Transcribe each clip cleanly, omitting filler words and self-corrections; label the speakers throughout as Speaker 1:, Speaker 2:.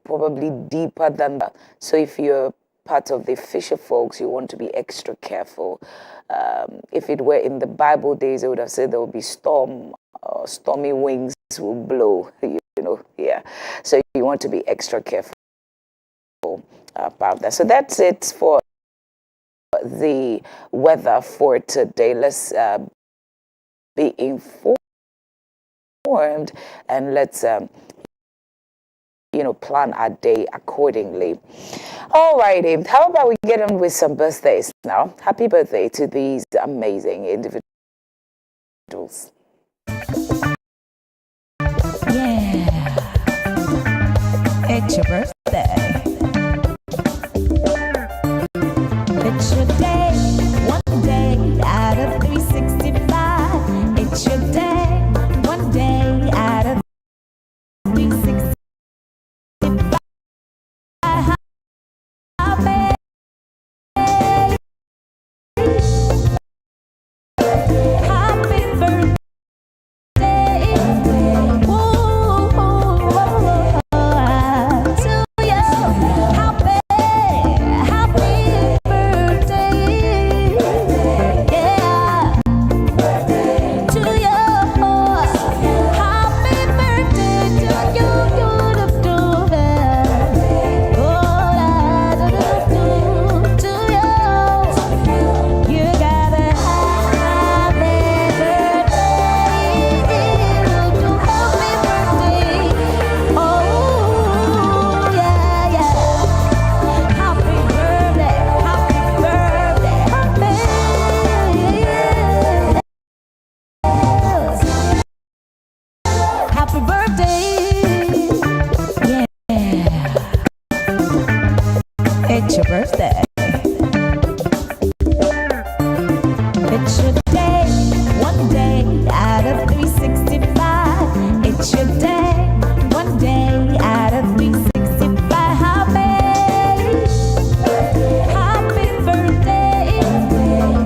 Speaker 1: probably deeper than that. So if you're part of the fisher folks, you want to be extra careful. If it were in the Bible days, they would have said there will be stormy winds will blow, yeah. So you want to be extra careful about that. So that's it for the weather for today. Let's be informed and let's plan our day accordingly. All righty, how about we get on with some birthdays now? Happy birthday to these amazing individuals.
Speaker 2: Yeah, it's your birthday. It's your day, one day out of 365. It's your day, one day out of 365. It's your birthday. It's your day, one day out of 365. It's your day, one day out of 365. Happy birthday,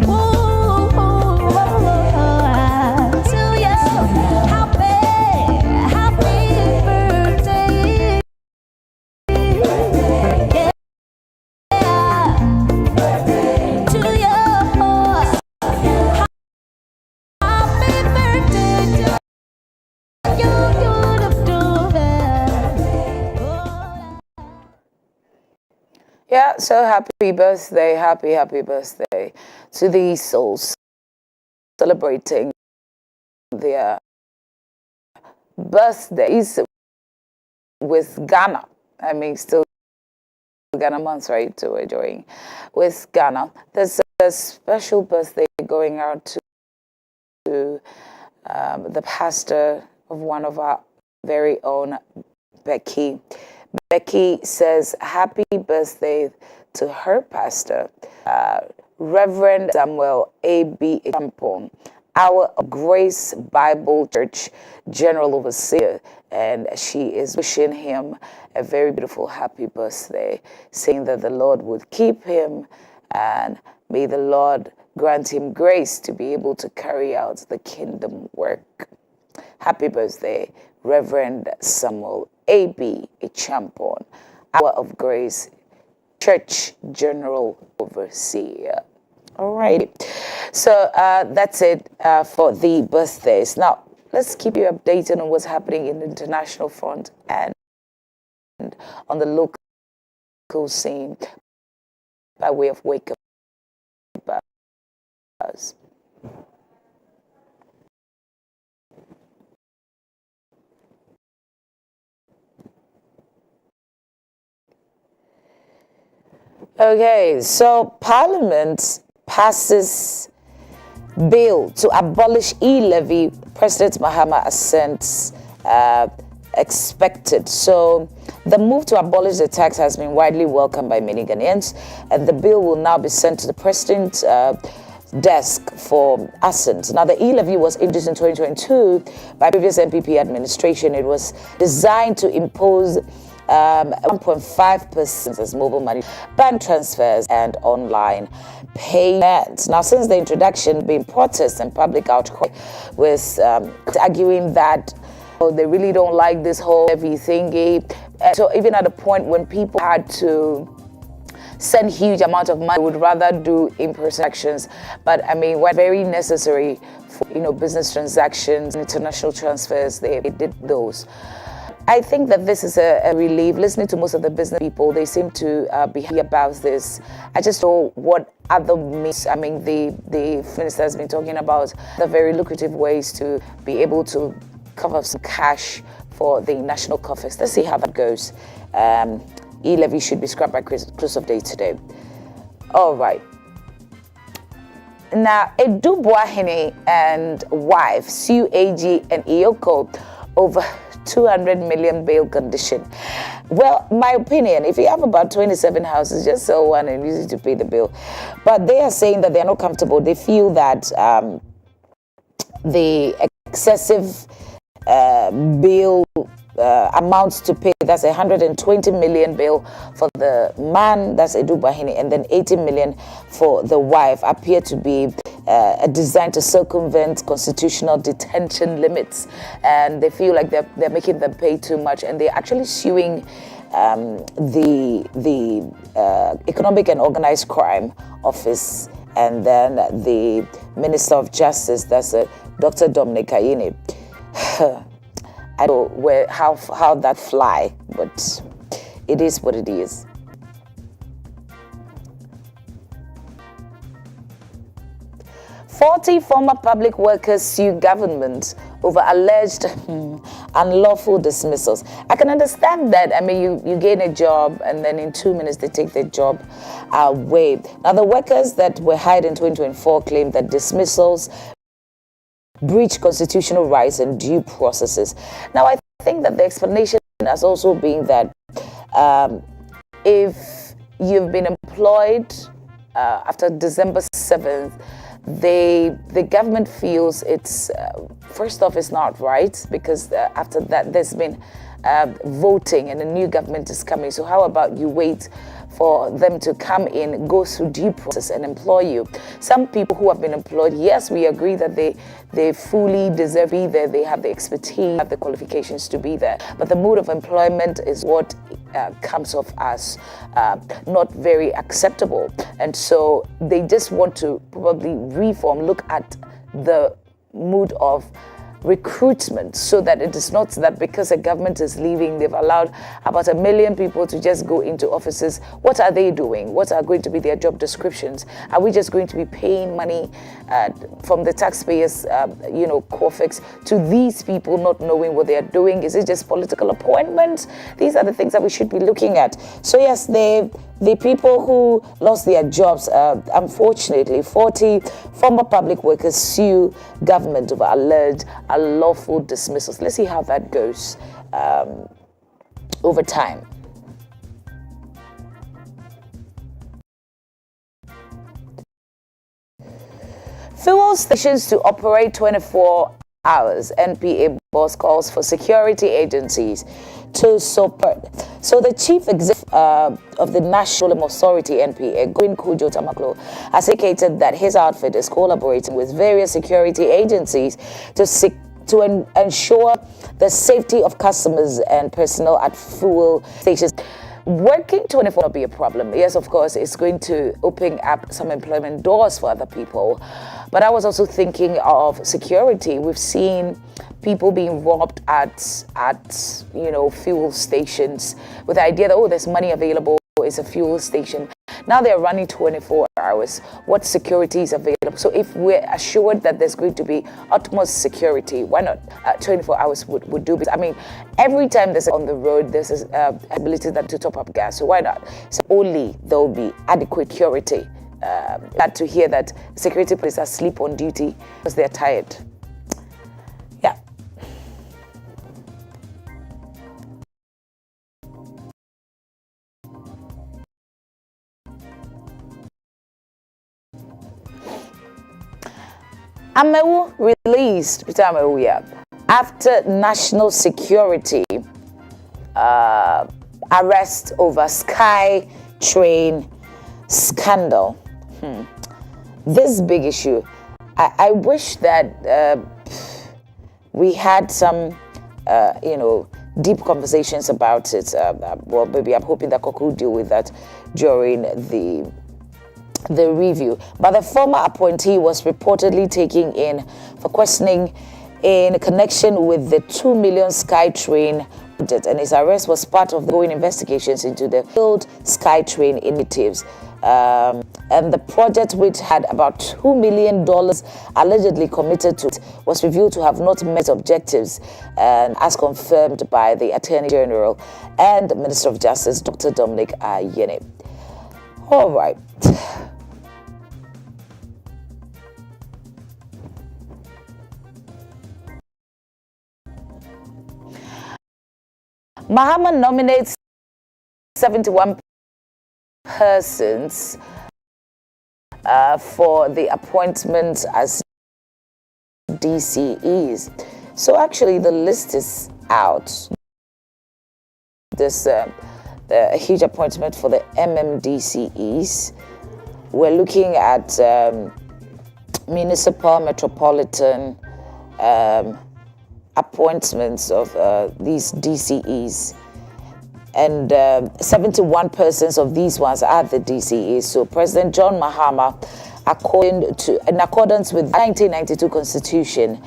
Speaker 2: ooh, to you. Happy birthday.
Speaker 1: Yeah, so happy birthday to these souls celebrating their birthdays with Ghana. I mean, still Ghana months, right? So we're enjoying with Ghana. There's a special birthday going out to the pastor of one of our very own, Becky. Becky says happy birthday to her pastor, Reverend Samuel A.B. Champon, our Grace Bible Church General Overseer, and she is wishing him a very beautiful happy birthday, saying that the Lord would keep him and may the Lord grant him grace to be able to carry out the kingdom work. Happy birthday, Reverend Samuel A.B. Champon, Hour of Grace Church General Overseer. All right. So that's it for the birthdays. Now, let's keep you updated on what's happening in the international front and on the local scene by way of Wake Up Buzz. Okay, so Parliament passes bill to abolish e-levy. President Mahama assents expected. So the move to abolish the tax has been widely welcomed by many Ghanaians, and the bill will now be sent to the president's desk for assent. Now, the e-levy was introduced in 2022 by previous NPP administration. It was designed to impose 1.5% as mobile money, bank transfers, and online payments. Now, since the introduction, been protests and public outcry with arguing that they really don't like this whole levy thingy. So even at a point when people had to send huge amount of money, would rather do in-person actions. But I mean, what very necessary for business transactions, international transfers, they did those. I think that this is a relief. Listening to most of the business people, they seem to be happy about this. I just know what other means. I mean, the minister has been talking about the very lucrative ways to be able to cover some cash for the national coffers. Let's see how that goes. E-levy should be scrapped by close of day today. All right. Now, Edu Boahene and wife sue AG and Iyoko over 200 million bail condition. Well, my opinion, if you have about 27 houses, just sell one and use it to pay the bill. But they are saying that they're not comfortable. They feel that the excessive bill amounts to pay, that's 120 million bill for the man, that's Edu Boahene, and then 80 million for the wife, appear to be designed to circumvent constitutional detention limits. And they feel like they're making them pay too much, and they're actually suing the Economic and Organized Crime Office, and then the Minister of Justice, that's Dr. Dominic Ayine. I don't know how that fly, but it is what it is. "40 former public workers sue government over alleged unlawful dismissals." I can understand that. I mean, you gain a job and then in 2 minutes they take their job away. Now, the workers that were hired in 2024 claimed that dismissals breach constitutional rights and due processes. Now, I think that the explanation has also been that if you've been employed after December 7th, the government feels it's, first off, it's not right, because after that there's been voting and a new government is coming. So how about you wait for them to come in, go through due process and employ you? Some people who have been employed, yes, we agree that they fully deserve to be there. They have the expertise, have the qualifications to be there. But the mode of employment is what comes off as not very acceptable. And so they just want to probably reform, look at the mood of recruitment, so that it is not that because a government is leaving, they've allowed about 1 million people to just go into offices. What are they doing? What are going to be their job descriptions? Are we just going to be paying money from the taxpayers, coffers, to these people not knowing what they are doing? Is it just political appointments? These are the things that we should be looking at. So yes, the people who lost their jobs, unfortunately, 40 former public workers sue government over alleged unlawful dismissals. Let's see how that goes over time. Fuel stations to operate 24 hours. NPA boss calls for security agencies to support. So the chief executive of the National Authority, NPA, Gwyn Kujo Tamaklo, has indicated that his outfit is collaborating with various security agencies to ensure the safety of customers and personnel at fuel stations. Working 24 will be a problem. Yes, of course, it's going to open up some employment doors for other people. But I was also thinking of security. We've seen people being robbed at fuel stations with the idea that, oh, there's money available, it's a fuel station. Now they're running 24 hours. What security is available? So if we're assured that there's going to be utmost security, why not 24 hours would do? I mean, every time there's on the road, there's this ability to top up gas. So why not? So only there will be adequate security. Glad to hear that security police are asleep on duty because they're tired. Yeah. Amewu released Peter Amewu, after national security arrest over Sky Train scandal. This big issue. I wish that we had some, deep conversations about it. Well, maybe I'm hoping that Koko will deal with that during the review. But the former appointee was reportedly taken in for questioning in connection with the 2 million SkyTrain project, and his arrest was part of the ongoing investigations into the failed SkyTrain initiatives. And the project, which had about $2 million allegedly committed to it, was revealed to have not met objectives, and as confirmed by the Attorney General and Minister of Justice, Dr. Dominic Ayine. All right. Mahama nominates 71 persons for the appointment as DCEs. So actually the list is out. There's a huge appointment for the MMDCEs. We're looking at municipal, metropolitan appointments of these DCEs. And 71 persons of these ones are the DCEs. So President John Mahama, in accordance with the 1992 Constitution,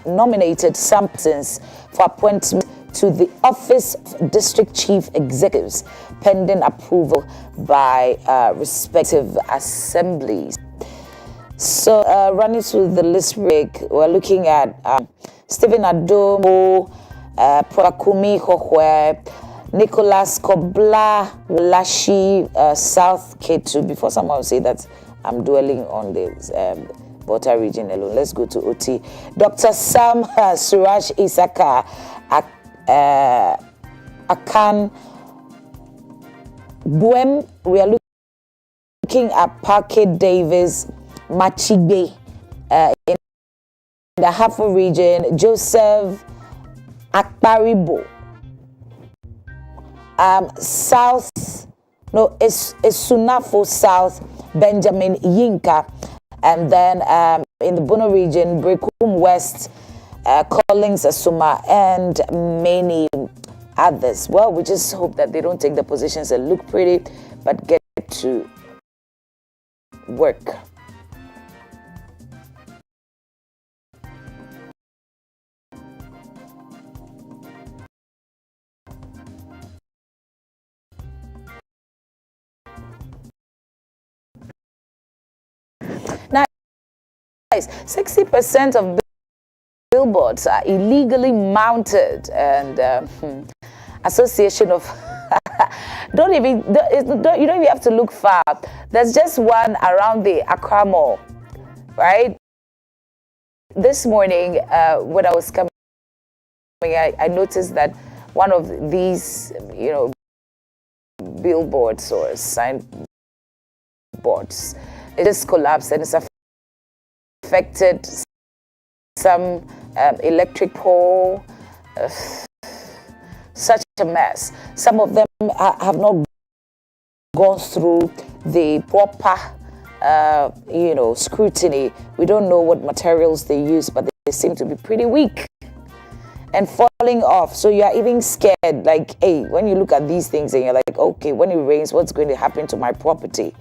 Speaker 1: nominated some persons for appointment to the Office of District Chief Executives, pending approval by respective assemblies. So running through the list, we're looking at Stephen Adomo, Prakumi Hohwe, Nicholas Kobla, Lashi, South K2. Before someone will say that I'm dwelling on the Volta region alone, let's go to OT. Dr. Sam Suraj Isaka, Akan Buem. We are looking at Parke Davis, Machigbe, in the Hafo region, Joseph Akparibo. South, no, it's Sunafo South, Benjamin Yinka, and then in the Bono region, Brekum West, Collins Asuma, and many others. Well, we just hope that they don't take the positions that look pretty, but get to work. Now, 60% of billboards are illegally mounted, and Association of you don't even have to look far. There's just one around the Accra Mall, right? This morning, when I was coming, I noticed that one of these, billboards or signboards, it just collapsed, and it's affected some electric pole. Such a mess. Some of them have not gone through the proper scrutiny. We don't know what materials they use, but they seem to be pretty weak and falling off. So you are even scared, like, hey, when you look at these things and you're like, okay, when it rains, what's going to happen to my property?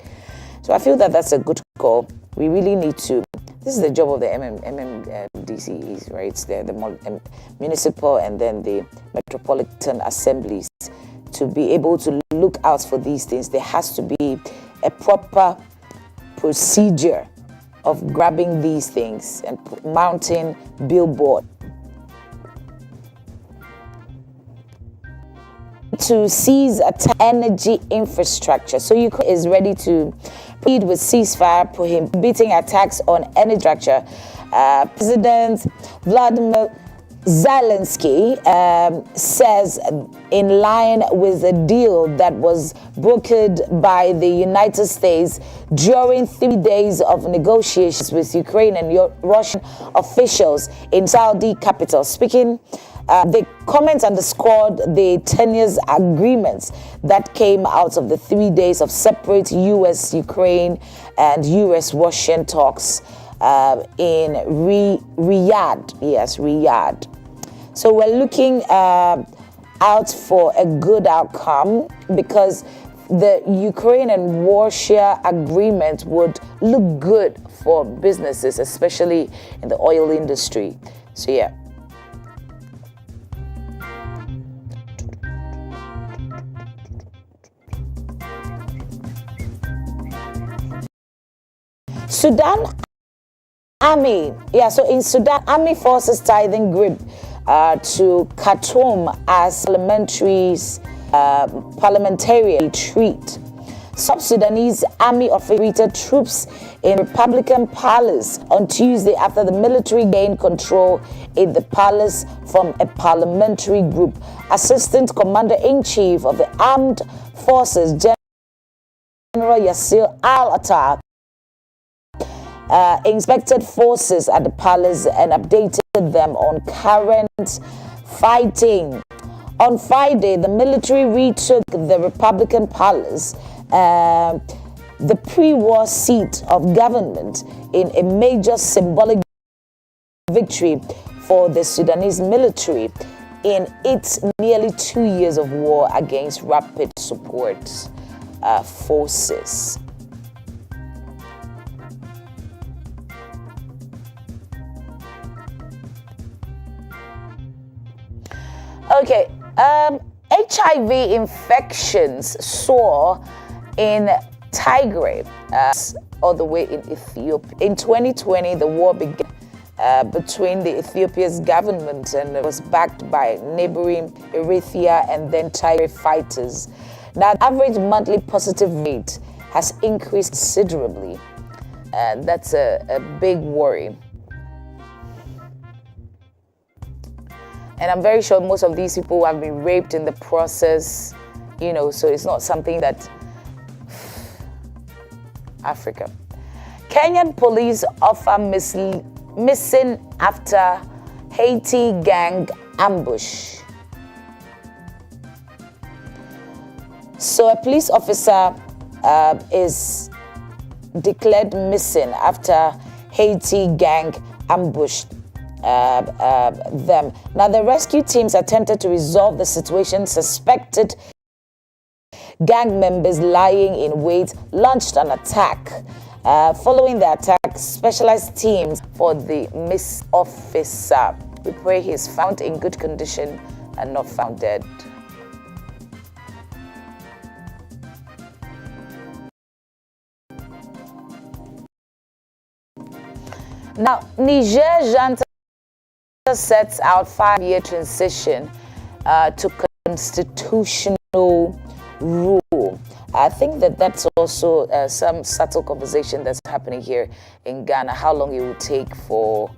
Speaker 1: So I feel that that's a good call. We really need to. This is the job of the MMDCEs, right? It's the municipal and then the metropolitan assemblies, to be able to look out for these things. There has to be a proper procedure of grabbing these things and mounting billboard. To seize energy infrastructure. So Ukraine is ready to plead with ceasefire, prohibiting attacks on energy infrastructure. President Vladimir Zelensky says, in line with a deal that was brokered by the United States during 3 days of negotiations with Ukraine and Russian officials in Saudi capital. Speaking, the comments underscored the tenuous agreements that came out of the 3 days of separate U.S.-Ukraine and U.S.-Russian talks in Riyadh. Yes, Riyadh. So we're looking out for a good outcome, because the Ukraine and Russia agreement would look good for businesses, especially in the oil industry. So yeah. Sudan Army, so in Sudan, Army forces tithing grip to Khartoum as parliamentary retreat. South Sudanese army officiated troops in Republican Palace on Tuesday after the military gained control in the palace from a parliamentary group. Assistant Commander-in-Chief of the Armed Forces, General Yasser Al-Attah, inspected forces at the palace and updated them on current fighting. On Friday, the military retook the Republican Palace, the pre-war seat of government, in a major symbolic victory for the Sudanese military in its nearly 2 years of war against rapid support forces. Okay, HIV infections soar in Tigray, all the way in Ethiopia. In 2020, the war began between the Ethiopia's government and it was backed by neighboring Eritrea and then Tigray fighters. Now, the average monthly positive rate has increased considerably. That's a big worry. And I'm very sure most of these people have been raped in the process, so it's not something that Africa. Kenyan police offer missing after Haiti gang ambush. So a police officer is declared missing after Haiti gang ambushed them. Now, the rescue teams attempted to resolve the situation. Suspected gang members lying in wait launched an attack. Following the attack, specialized teams for the missing officer. We pray he is found in good condition and not found dead. Now, Niger junta sets out 5-year transition to constitutional rule. I think that's also some subtle conversation that's happening here in Ghana, how long it will take for,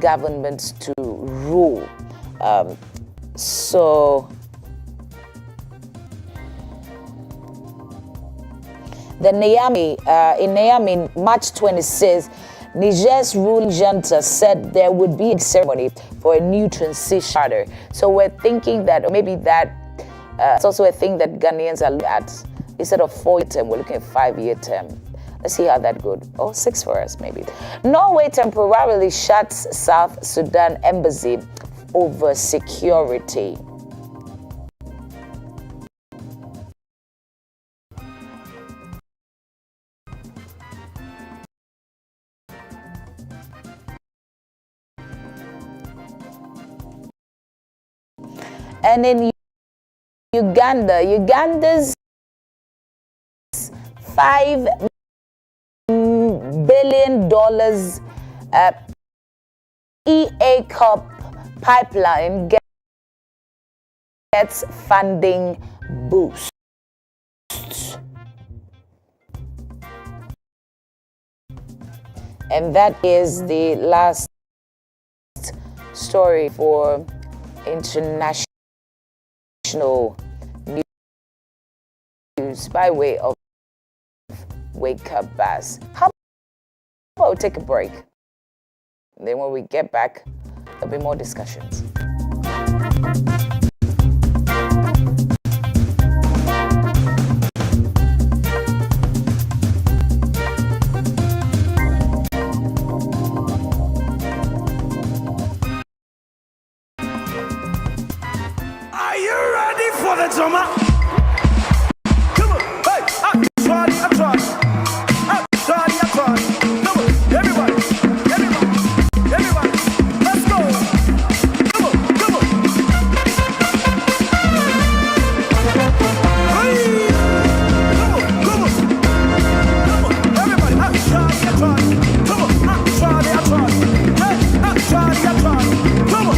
Speaker 1: governments to rule. The Niamey, in Niamey, March 26th, Niger's ruling junta said there would be a ceremony for a new transition charter. So we're thinking that maybe it's also a thing that Ghanaians are looking at. Instead of 4-year term, we're looking at 5-year term. Let's see how that goes. Or 6 for us, maybe. Norway temporarily shuts South Sudan embassy over security. And in Uganda's $5 billion EA Cup pipeline gets funding boost. And that is the last story for international news by way of Wake Up Buzz. How about we take a break? And then when we get back, there'll be more discussions.
Speaker 3: love it, Jama. Come on, hey, I tried. Come on, everybody, let's go. Come on. Hey, come on. Everybody, I tried. Come on, I tried. Hey, I tried. Come on.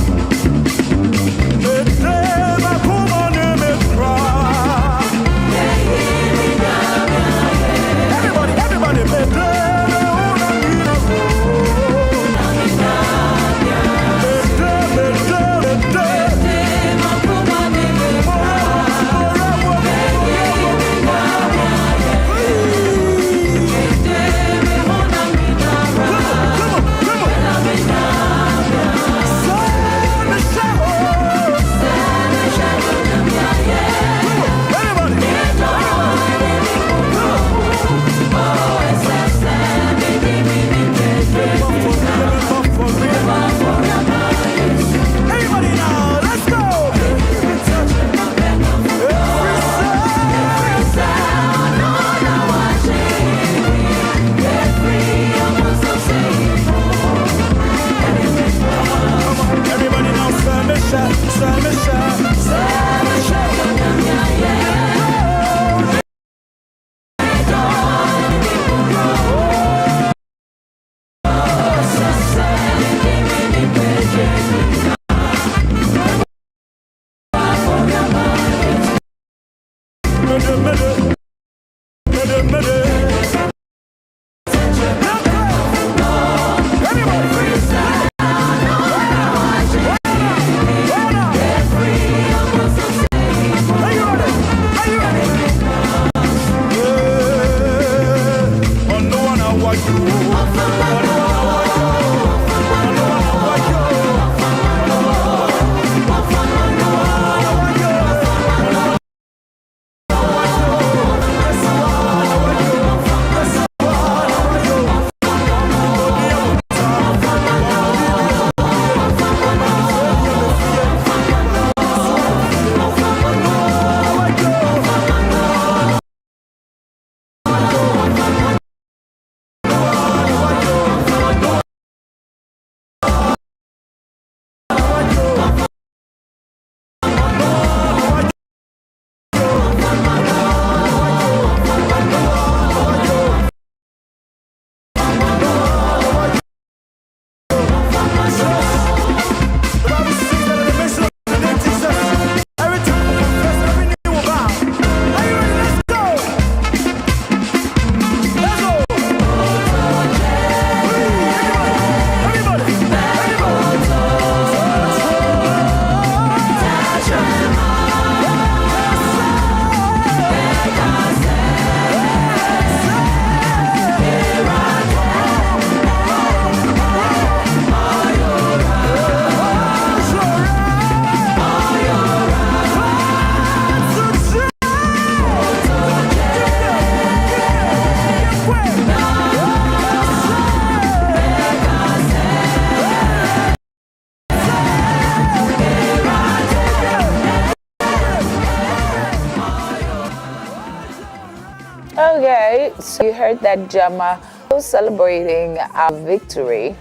Speaker 1: Okay, so you heard that Jama was celebrating our victory.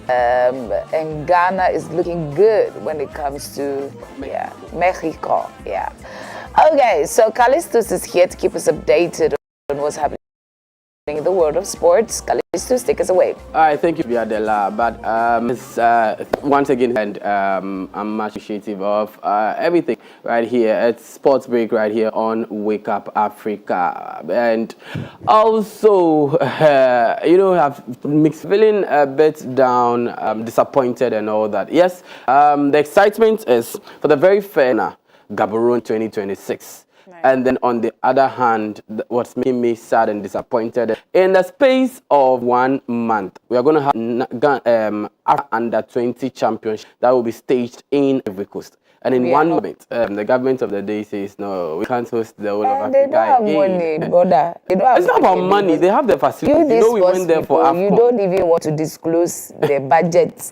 Speaker 1: And Ghana is looking good when it comes to Mexico. Yeah. Okay, so Callistus is here to keep us updated on what's happening in the world of sports. Callistus, take us away.
Speaker 4: All right, thank you, Biadela. But it's, once again, and I'm much appreciative of everything right here. It's Sports Break right here on Wake Up Africa. And also, have mixed feeling a bit down, disappointed and all that. Yes, the excitement is for the very fair Gaborone 2026. And then on the other hand, what's making me sad and disappointed, in the space of 1 month, we are going to have under 20 championship that will be staged in Ivory Coast. And in one moment, the government of the day says, no, we can't host the whole of Africa.
Speaker 1: They don't have money, brother.
Speaker 4: It's not about money. They have the facilities.
Speaker 1: We went there
Speaker 4: for Africa.
Speaker 1: You don't even want to disclose the budget.